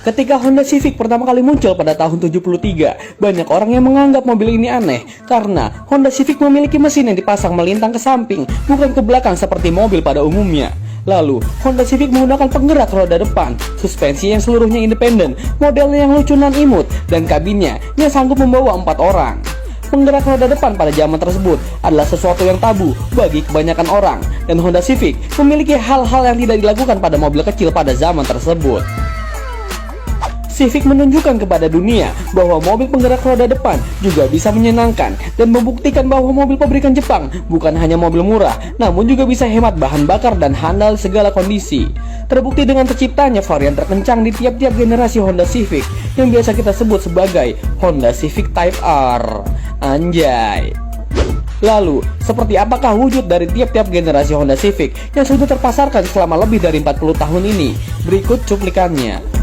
Ketika Honda Civic pertama kali muncul pada tahun 73, banyak orang yang menganggap mobil ini aneh karena Honda Civic memiliki mesin yang dipasang melintang ke samping, bukan ke belakang seperti mobil pada umumnya. Lalu, Honda Civic menggunakan penggerak roda depan, suspensi yang seluruhnya independen, modelnya yang lucu nan imut, dan kabinnya yang sanggup membawa 4 orang. Penggerak roda depan pada zaman tersebut adalah sesuatu yang tabu bagi kebanyakan orang, dan Honda Civic memiliki hal-hal yang tidak dilakukan pada mobil kecil pada zaman tersebut. Civic menunjukkan kepada dunia bahwa mobil penggerak roda depan juga bisa menyenangkan dan membuktikan bahwa mobil pabrikan Jepang bukan hanya mobil murah, namun juga bisa hemat bahan bakar dan handal segala kondisi. Terbukti dengan terciptanya varian terkencang di tiap-tiap generasi Honda Civic yang biasa kita sebut sebagai Honda Civic Type R. Anjay. Lalu, seperti apakah wujud dari tiap-tiap generasi Honda Civic yang sudah terpasarkan selama lebih dari 40 tahun ini? Berikut cuplikannya.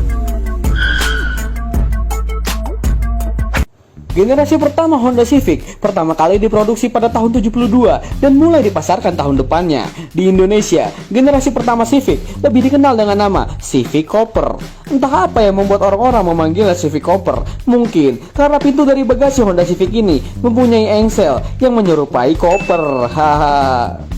Generasi pertama Honda Civic pertama kali diproduksi pada tahun 72 dan mulai dipasarkan tahun depannya. Di Indonesia, generasi pertama Civic lebih dikenal dengan nama Civic Cooper. Entah apa yang membuat orang-orang memanggilnya Civic Cooper. Mungkin karena pintu dari bagasi Honda Civic ini mempunyai engsel yang menyerupai koper. Haha.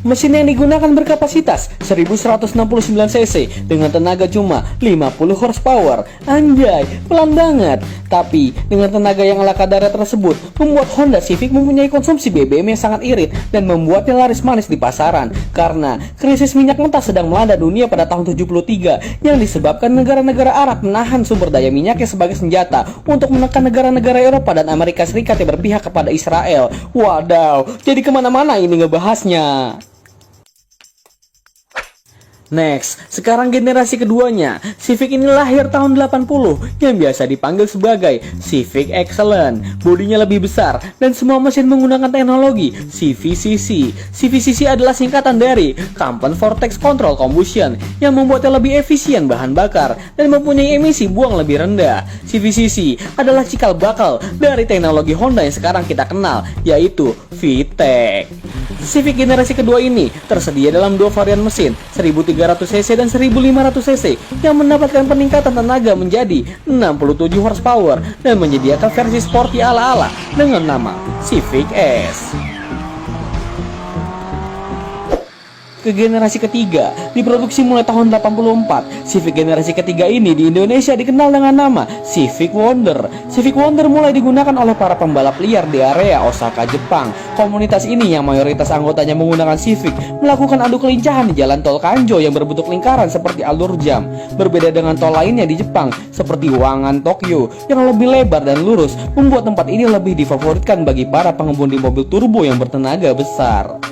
Mesin yang digunakan berkapasitas 1169 cc dengan tenaga cuma 50 horsepower. Anjay, pelan banget. Tapi dengan tenaga yang ala kadarnya tersebut membuat Honda Civic mempunyai konsumsi BBM yang sangat irit dan membuatnya laris manis di pasaran karena krisis minyak mentah sedang melanda dunia pada tahun 73 yang disebabkan negara-negara Arab menahan sumber daya minyaknya sebagai senjata untuk menekan negara-negara Eropa dan Amerika Serikat yang berpihak kepada Israel. Wadaw, jadi kemana-mana ini ngebahasnya. Next, sekarang generasi keduanya. Civic ini lahir tahun 80 yang biasa dipanggil sebagai Civic Excellent. Bodinya lebih besar dan semua mesin menggunakan teknologi CVCC. CVCC adalah singkatan dari Compound Vortex Control Combustion yang membuatnya lebih efisien bahan bakar dan mempunyai emisi buang lebih rendah. CVCC adalah cikal bakal dari teknologi Honda yang sekarang kita kenal, yaitu VTEC. Civic generasi kedua ini tersedia dalam dua varian mesin 1300cc dan 1500cc yang mendapatkan peningkatan tenaga menjadi 67 horsepower dan menyediakan versi sporty ala-ala dengan nama Civic S. Ke generasi ketiga, diproduksi mulai tahun 84. Civic generasi ketiga ini di Indonesia dikenal dengan nama Civic Wonder. Civic Wonder mulai digunakan oleh para pembalap liar di area Osaka, Jepang. Komunitas ini yang mayoritas anggotanya menggunakan Civic melakukan adu kelincahan di jalan tol Kanjo yang berbentuk lingkaran seperti alur jam. Berbeda dengan tol lainnya di Jepang seperti Wangan, Tokyo yang lebih lebar dan lurus, membuat tempat ini lebih difavoritkan bagi para pengemudi mobil turbo yang bertenaga besar.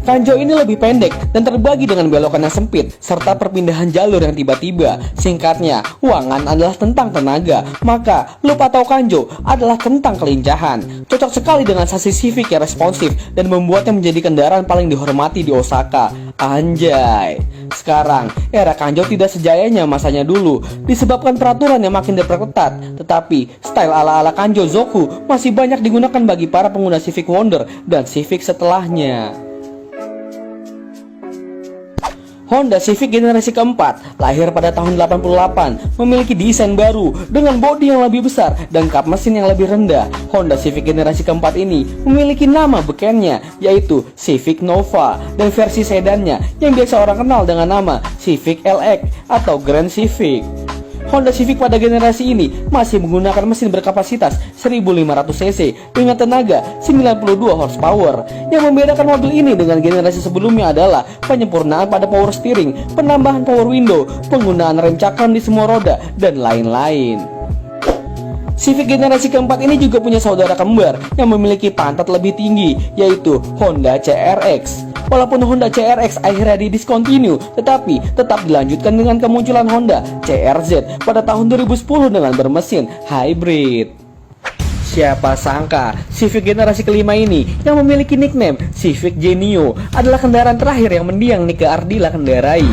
Kanjo ini lebih pendek dan terbagi dengan belokan yang sempit serta perpindahan jalur yang tiba-tiba. Singkatnya, Wangan adalah tentang tenaga, maka loop atau Kanjo adalah tentang kelincahan. Cocok sekali dengan sasis Civic yang responsif dan membuatnya menjadi kendaraan paling dihormati di Osaka. Anjay. Sekarang, era Kanjo tidak sejayanya masanya dulu disebabkan peraturan yang makin diperketat. Tetapi, style ala-ala Kanjo Zoku masih banyak digunakan bagi para pengguna Civic Wonder dan Civic setelahnya. Honda Civic generasi keempat lahir pada tahun 88, memiliki desain baru dengan bodi yang lebih besar dan kap mesin yang lebih rendah. Honda Civic generasi keempat ini memiliki nama bekennya, yaitu Civic Nova, dan versi sedannya yang biasa orang kenal dengan nama Civic LX atau Grand Civic. Honda Civic pada generasi ini masih menggunakan mesin berkapasitas 1500cc dengan tenaga 92 horsepower. Yang membedakan mobil ini dengan generasi sebelumnya adalah penyempurnaan pada power steering, penambahan power window, penggunaan rem cakram di semua roda, dan lain-lain. Civic generasi keempat ini juga punya saudara kembar yang memiliki pantat lebih tinggi, yaitu Honda CRX. Walaupun Honda CRX akhirnya didiscontinue, tetapi tetap dilanjutkan dengan kemunculan Honda CRZ pada tahun 2010 dengan bermesin hybrid. Siapa sangka Civic generasi kelima ini yang memiliki nickname Civic Genio adalah kendaraan terakhir yang mendiang Nike Ardilla kendarai.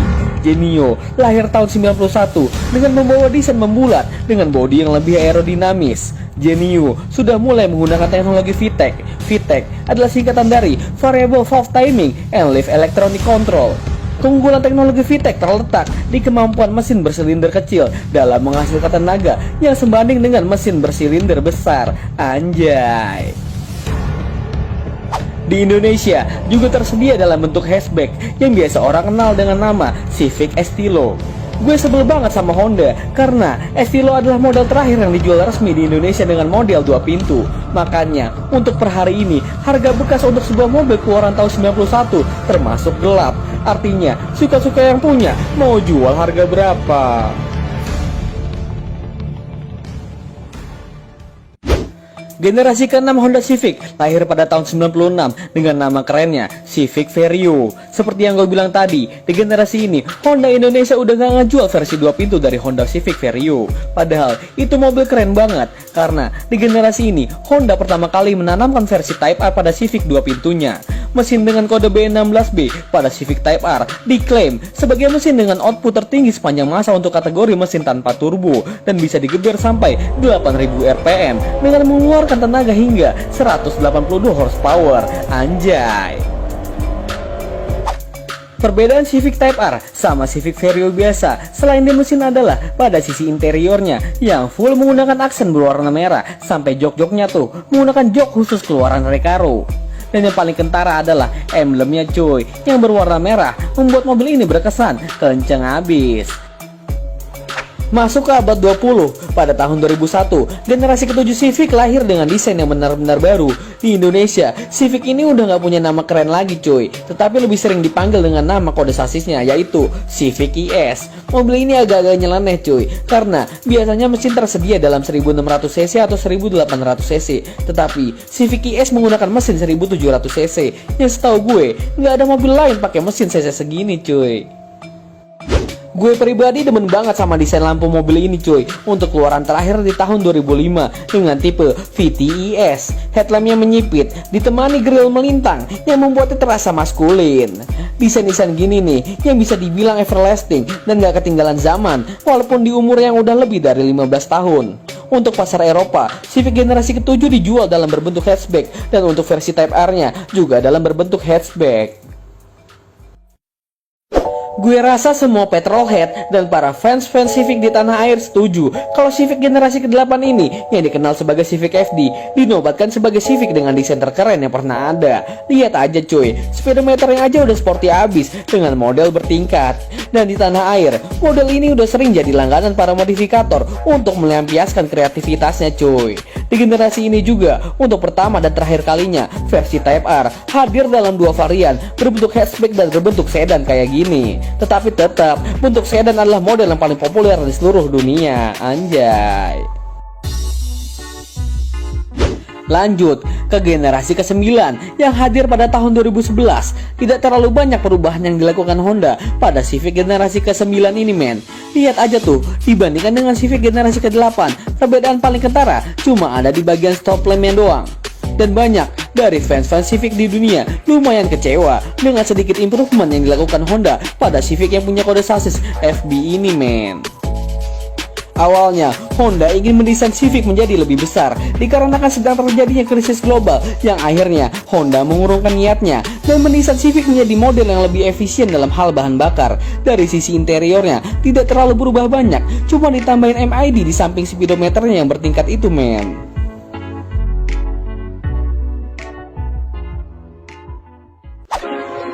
Genio lahir tahun 91 dengan membawa desain membulat dengan bodi yang lebih aerodinamis. Genio sudah mulai menggunakan teknologi VTEC. VTEC adalah singkatan dari Variable Valve Timing and Leaf Electronic Control. Keunggulan teknologi VTEC terletak di kemampuan mesin bersilinder kecil dalam menghasilkan tenaga yang sebanding dengan mesin bersilinder besar. Anjay. Di Indonesia juga tersedia dalam bentuk hatchback yang biasa orang kenal dengan nama Civic Estilo. Gue sebel banget sama Honda karena Estilo adalah model terakhir yang dijual resmi di Indonesia dengan model 2 pintu. Makanya untuk per hari ini harga bekas untuk sebuah mobil keluaran tahun 91 termasuk gelap. Artinya suka-suka yang punya mau jual harga berapa. Generasi ke-6 Honda Civic lahir pada tahun 96 dengan nama kerennya Civic Vario. Seperti yang gue bilang tadi, di generasi ini Honda Indonesia udah gak ngejual versi 2 pintu dari Honda Civic Vario. Padahal itu mobil keren banget karena di generasi ini Honda pertama kali menanamkan versi Type R pada Civic 2 pintunya. Mesin dengan kode B16B pada Civic Type R diklaim sebagai mesin dengan output tertinggi sepanjang masa untuk kategori mesin tanpa turbo dan bisa digeber sampai 8000 rpm dengan mengeluarkan tenaga hingga 182 horsepower. Anjay. Perbedaan Civic Type R sama Civic Vario biasa selain di mesin adalah pada sisi interiornya yang full menggunakan aksen berwarna merah sampai jok-joknya tuh menggunakan jok khusus keluaran Recaro. Dan yang paling kentara adalah emblemnya cuy yang berwarna merah membuat mobil ini berkesan kenceng abis. Masuk ke abad 20, pada tahun 2001, generasi ke-7 Civic lahir dengan desain yang benar-benar baru. Di Indonesia, Civic ini udah gak punya nama keren lagi cuy, tetapi lebih sering dipanggil dengan nama kode sasisnya yaitu Civic ES. Mobil ini agak-agak nyeleneh cuy, karena biasanya mesin tersedia dalam 1600cc atau 1800cc, tetapi Civic ES menggunakan mesin 1700cc, yang setahu gue gak ada mobil lain pakai mesin cc segini cuy. Gue pribadi demen banget sama desain lampu mobil ini cuy untuk keluaran terakhir di tahun 2005 dengan tipe VTES. Headlampnya menyipit ditemani grill melintang yang membuatnya terasa maskulin. Desain-desain gini nih yang bisa dibilang everlasting dan gak ketinggalan zaman walaupun di umur yang udah lebih dari 15 tahun. Untuk pasar Eropa, Civic generasi ke-7 dijual dalam berbentuk hatchback dan untuk versi Type R-nya juga dalam berbentuk hatchback. Gue rasa semua petrolhead dan para fans Civic di tanah air setuju kalau Civic generasi ke-8 ini yang dikenal sebagai Civic FD dinobatkan sebagai Civic dengan desain terkeren yang pernah ada. Lihat aja cuy, speedometernya aja udah sporty abis dengan model bertingkat. Dan di tanah air, model ini udah sering jadi langganan para modifikator untuk melampiaskan kreativitasnya cuy. Di generasi ini juga, untuk pertama dan terakhir kalinya, versi Type R hadir dalam dua varian berbentuk hatchback dan berbentuk sedan kayak gini. Tetapi tetap, bentuk sedan adalah model yang paling populer di seluruh dunia. Anjay. Lanjut ke generasi ke-9 yang hadir pada tahun 2011. Tidak terlalu banyak perubahan yang dilakukan Honda pada Civic generasi ke-9 ini men. Lihat aja tuh, dibandingkan dengan Civic generasi ke-8, perbedaan paling kentara cuma ada di bagian stop lampnya doang. Dan banyak dari fans Civic di dunia lumayan kecewa dengan sedikit improvement yang dilakukan Honda pada Civic yang punya kode sasis FB ini men. Awalnya, Honda ingin mendesain Civic menjadi lebih besar dikarenakan sedang terjadinya krisis global yang akhirnya Honda mengurungkan niatnya dan mendesain Civic menjadi model yang lebih efisien dalam hal bahan bakar. Dari sisi interiornya tidak terlalu berubah banyak, cuma ditambahin MID di samping speedometernya yang bertingkat itu men.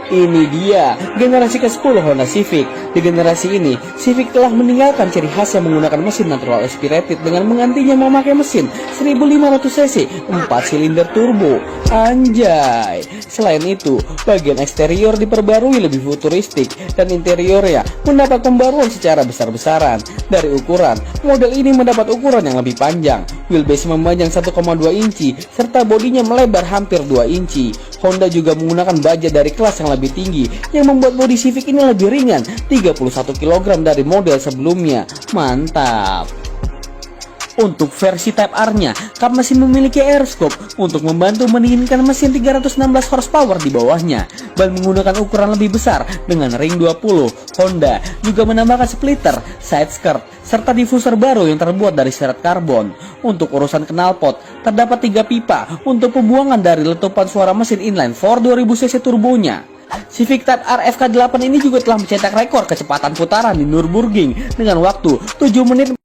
Ini dia generasi ke-10 Honda Civic. Di generasi ini, Civic telah meninggalkan ciri khas yang menggunakan mesin natural aspirated dengan menggantinya memakai mesin 1500cc 4 silinder turbo. Anjay. Selain itu, bagian eksterior diperbarui lebih futuristik dan interiornya mendapat pembaruan secara besar-besaran. Dari ukuran, model ini mendapat ukuran yang lebih panjang, wheelbase memanjang 1,2 inci serta bodinya melebar hampir 2 inci. Honda juga menggunakan baja dari kelas yang lebih tinggi yang membuat bodi Civic ini lebih ringan 31 kg dari model sebelumnya. Mantap. Untuk versi Type R-nya, kap mesin memiliki air scope untuk membantu mendinginkan mesin 316 horsepower di bawahnya. Ban menggunakan ukuran lebih besar dengan ring 20. Honda juga menambahkan splitter, side skirt, serta diffuser baru yang terbuat dari serat karbon. Untuk urusan knalpot, terdapat 3 pipa untuk pembuangan dari letupan suara mesin inline 4 2000cc turbonya. Civic Type R FK8 ini juga telah mencetak rekor kecepatan putaran di Nürburgring dengan waktu 7 menit